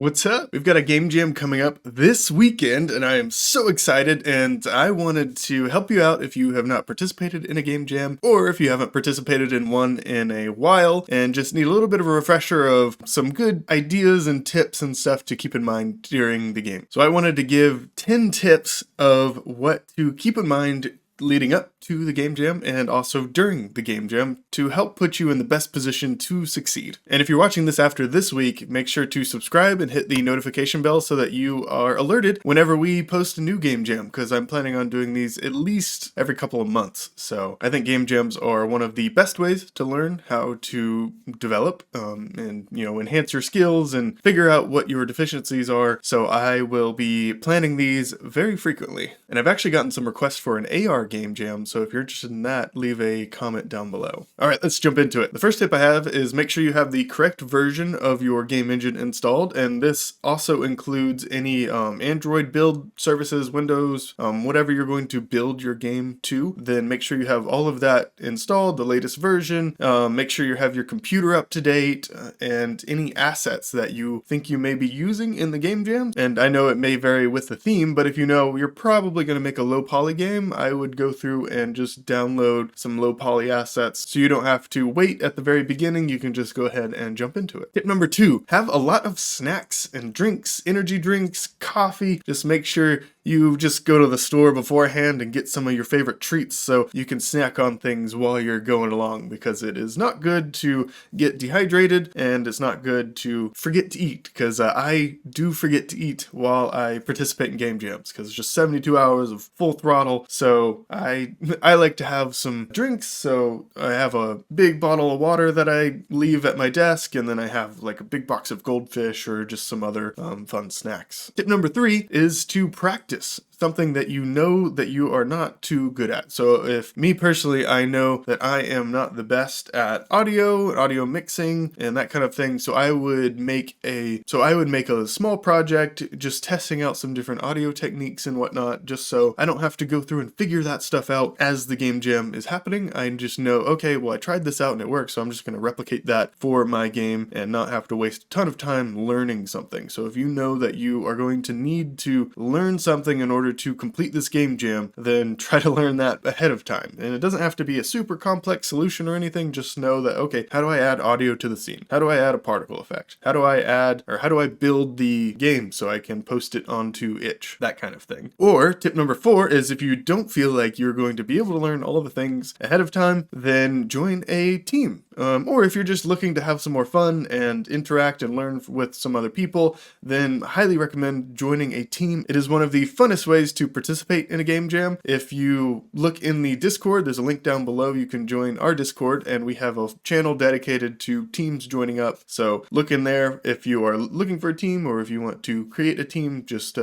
What's up? We've got a game jam coming up this weekend, and I am so excited. And I wanted to help you out if you have not participated in a game jam, or if you haven't participated in one in a while, and just need a little bit of a refresher of some good ideas and tips and stuff to keep in mind during the game. So I wanted to give 10 tips of what to keep in mind leading up to the game jam and also during the game jam to help put you in the best position to succeed. And if you're watching this after this week, make sure to subscribe and hit the notification bell so that you are alerted whenever we post a new game jam, because I'm planning on doing these at least every couple of months. So I think game jams are one of the best ways to learn how to develop and enhance your skills and figure out what your deficiencies are. So I will be planning these very frequently. And I've actually gotten some requests for an AR game jam, so if you're interested in that, leave a comment down below. Alright, let's jump into it. The first tip I have is make sure you have the correct version of your game engine installed, and this also includes any Android build services, Windows, whatever you're going to build your game to. Then make sure you have all of that installed, the latest version. Make sure you have your computer up to date, and any assets that you think you may be using in the game jam. And I know it may vary with the theme, but if you know you're probably going to make a low poly game, I would go through and just download some low poly assets so you don't have to wait at the very beginning. You can just go ahead and jump into it. Tip number 2, have a lot of snacks and drinks, energy drinks, coffee. Just make sure you just go to the store beforehand and get some of your favorite treats so you can snack on things while you're going along, because it is not good to get dehydrated and it's not good to forget to eat, because I do forget to eat while I participate in game jams because it's just 72 hours of full throttle. So I like to have some drinks, so I have a big bottle of water that I leave at my desk, and then I have like a big box of goldfish or just some other fun snacks. Tip number 3 is to practice something that you know that you are not too good at. So if me personally, I know that I am not the best at audio mixing and that kind of thing. So I would make a small project just testing out some different audio techniques and whatnot, just so I don't have to go through and figure that stuff out as the game jam is happening. I just know, okay, well, I tried this out and it works, so I'm just going to replicate that for my game and not have to waste a ton of time learning something. So if you know that you are going to need to learn something in order to complete this game jam, then try to learn that ahead of time. And it doesn't have to be a super complex solution or anything. Just know that, okay, how do I add audio to the scene? How do I add a particle effect? How do I build the game so I can post it onto itch? That kind of thing. Or tip number 4 is, if you don't feel like you're going to be able to learn all of the things ahead of time, then join a team. Or if you're just looking to have some more fun and interact and learn with some other people, then highly recommend joining a team. It is one of the funnest ways to participate in a game jam. If you look in the Discord, there's a link down below. You can join our Discord, and we have a channel dedicated to teams joining up. So look in there if you are looking for a team, or if you want to create a team, just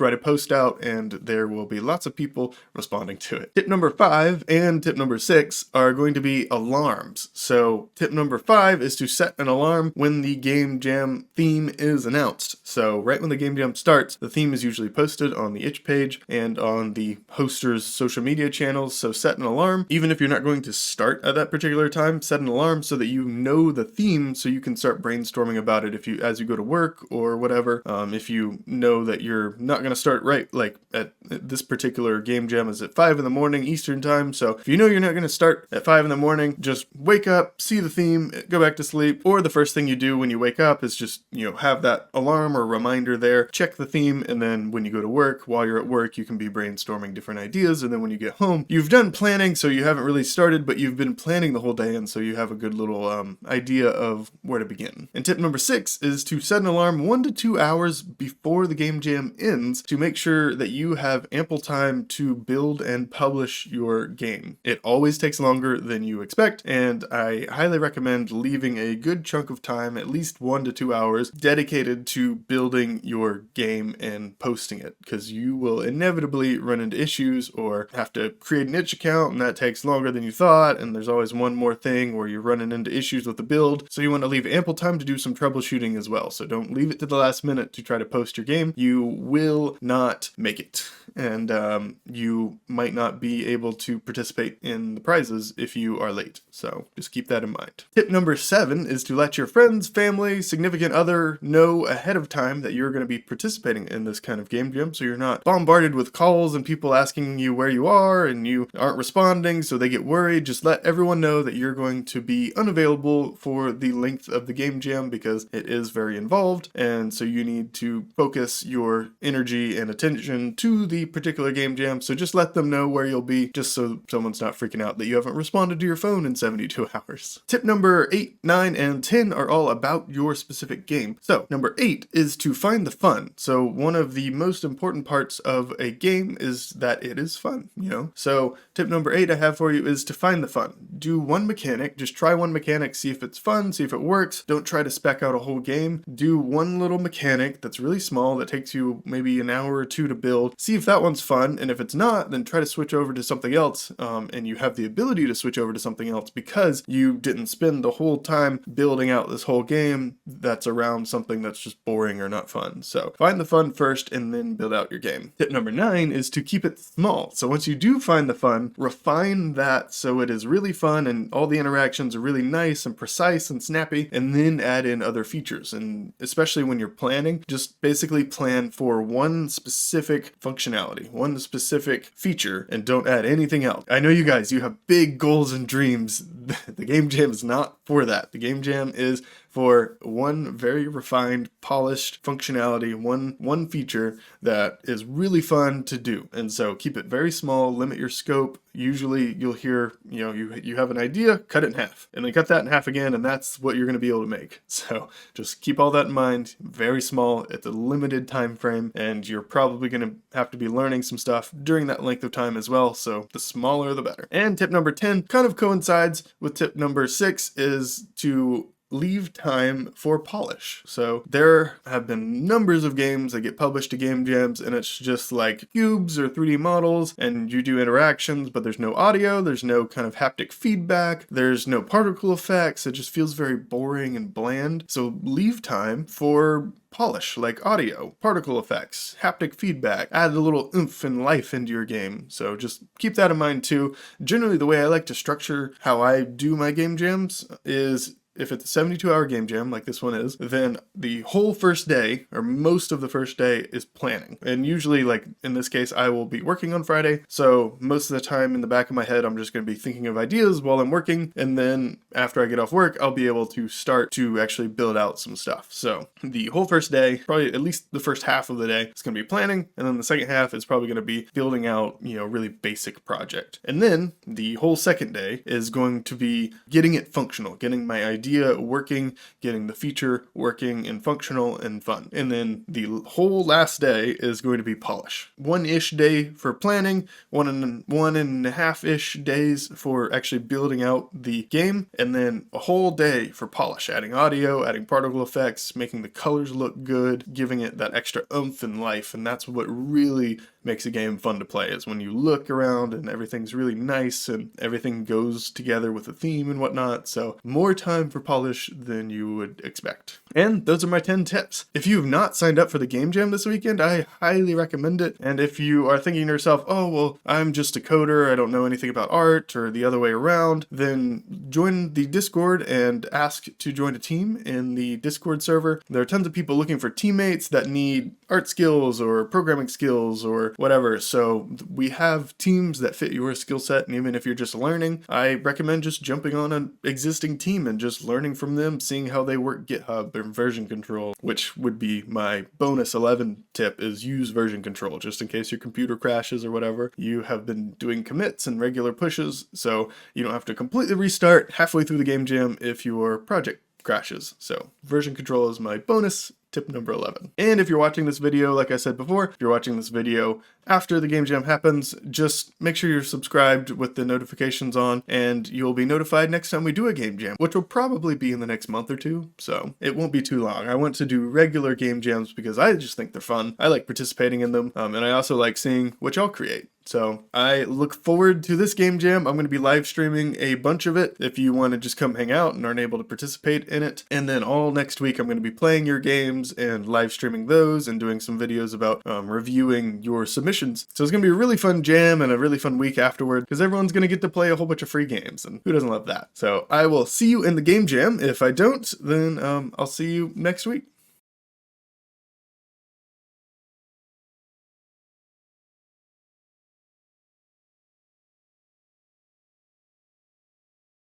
write a post out, and there will be lots of people responding to it. Tip number 5 and tip number 6 are going to be alarms. So tip number 5 is to set an alarm when the game jam theme is announced. So right when the game jam starts, the theme is usually posted on the itch page and on the hoster's social media channels. So set an alarm. Even if you're not going to start at that particular time, set an alarm so that you know the theme, so you can start brainstorming about it as you go to work or whatever. If you know that you're not going to start right, like at this particular game jam is at 5 in the morning Eastern time. So if you know you're not going to start at 5 in the morning, just wake up, see the theme, go back to sleep. Or the first thing you do when you wake up is just, have that alarm or reminder there, check the theme, and then when you go to work, while you're at work, you can be brainstorming different ideas. And then when you get home, you've done planning, so you haven't really started, but you've been planning the whole day, and so you have a good little idea of where to begin. And tip number 6 is to set an alarm 1 to 2 hours before the game jam ends to make sure that you have ample time to build and publish your game. It always takes longer than you expect, and I highly recommend leaving a good chunk of time, at least 1 to 2 hours, dedicated to building your game and posting it, because you will inevitably run into issues or have to create an itch account, and that takes longer than you thought, and there's always one more thing where you're running into issues with the build. So you want to leave ample time to do some troubleshooting as well. So don't leave it to the last minute to try to post your game. You will not make it. and you might not be able to participate in the prizes if you are late. So just keep that in mind. Tip number 7 is to let your friends, family, significant other know ahead of time that you're going to be participating in this kind of game jam, so you're not bombarded with calls and people asking you where you are and you aren't responding, so they get worried. Just let everyone know that you're going to be unavailable for the length of the game jam because it is very involved, and so you need to focus your energy and attention to the particular game jam. So just let them know where you'll be, just so someone's not freaking out that you haven't responded to your phone in 72 hours. Tip number 8, 9, and 10 are all about your specific game. So number 8 is to find the fun. So one of the most important parts of a game is that it is fun, you know? So tip number 8 I have for you is to find the fun. Do one mechanic, just try one mechanic, see if it's fun, see if it works. Don't try to spec out a whole game. Do one little mechanic that's really small that takes you maybe an hour or two to build. See if that one's fun, and if it's not, then try to switch over to something else, and you have the ability to switch over to something else because you didn't spend the whole time building out this whole game that's around something that's just boring or not fun. So find the fun first and then build out your game. Tip number 9 is to keep it small. So once you do find the fun, refine that so it is really fun and all the interactions are really nice and precise and snappy, and then add in other features. And especially when you're planning, just basically plan for one specific functionality, one specific feature, and don't add anything else. I know you guys, you have big goals and dreams. The game jam is not for that. The game jam is for one very refined, polished functionality, one feature that is really fun to do. And so keep it very small, limit your scope. Usually you'll hear, you have an idea, cut it in half, and then cut that in half again, and that's what you're going to be able to make. So just keep all that in mind. Very small, it's a limited time frame, and you're probably going to have to be learning some stuff during that length of time as well. So the smaller the better. And tip number 10 kind of coincides with tip number 6, is to leave time for polish. So there have been numbers of games that get published to game jams, and it's just like cubes or 3D models, and you do interactions, but there's no audio, there's no kind of haptic feedback, there's no particle effects. It just feels very boring and bland. So leave time for polish, like audio, particle effects, haptic feedback, add a little oomph and life into your game. So just keep that in mind too. Generally, the way I like to structure how I do my game jams is, if it's a 72-hour game jam like this one is, then the whole first day, or most of the first day, is planning. And usually, like in this case, I will be working on Friday, so most of the time in the back of my head, I'm just going to be thinking of ideas while I'm working, and then after I get off work, I'll be able to start to actually build out some stuff. So the whole first day, probably at least the first half of the day, is going to be planning, and then the second half is probably going to be building out, really basic project. And then the whole second day is going to be getting it functional, getting my idea working, getting the feature working and functional and fun. And then the whole last day is going to be polish. 1-ish day for planning, 1.5-ish days for actually building out the game, and then a whole day for polish, adding audio, adding particle effects, making the colors look good, giving it that extra oomph and life. And that's what really makes a game fun to play, is when you look around and everything's really nice and everything goes together with a theme and whatnot. So more time for polish than you would expect. And those are my 10 tips. If you have not signed up for the game jam this weekend, I highly recommend it. And if you are thinking to yourself, oh, well, I'm just a coder, I don't know anything about art, or the other way around, then join the Discord and ask to join a team in the Discord server. There are tons of people looking for teammates that need art skills or programming skills or whatever. So we have teams that fit your skill set, and even if you're just learning, I recommend just jumping on an existing team and just learning from them, seeing how they work GitHub and version control, which would be my bonus 11 tip, is use version control just in case your computer crashes or whatever. You have been doing commits and regular pushes, so you don't have to completely restart halfway through the game jam if your project crashes. So version control is my bonus tip number 11. And if you're watching this video, like I said before, if you're watching this video after the game jam happens, just make sure you're subscribed with the notifications on, and you'll be notified next time we do a game jam, which will probably be in the next month or two, so it won't be too long. I want to do regular game jams because I just think they're fun. I like participating in them, and I also like seeing what y'all create. So I look forward to this game jam. I'm going to be live streaming a bunch of it if you want to just come hang out and aren't able to participate in it. And then all next week I'm going to be playing your games and live streaming those and doing some videos about reviewing your submissions. So it's going to be a really fun jam and a really fun week afterward because everyone's going to get to play a whole bunch of free games, and who doesn't love that? So I will see you in the game jam. If I don't, then I'll see you next week.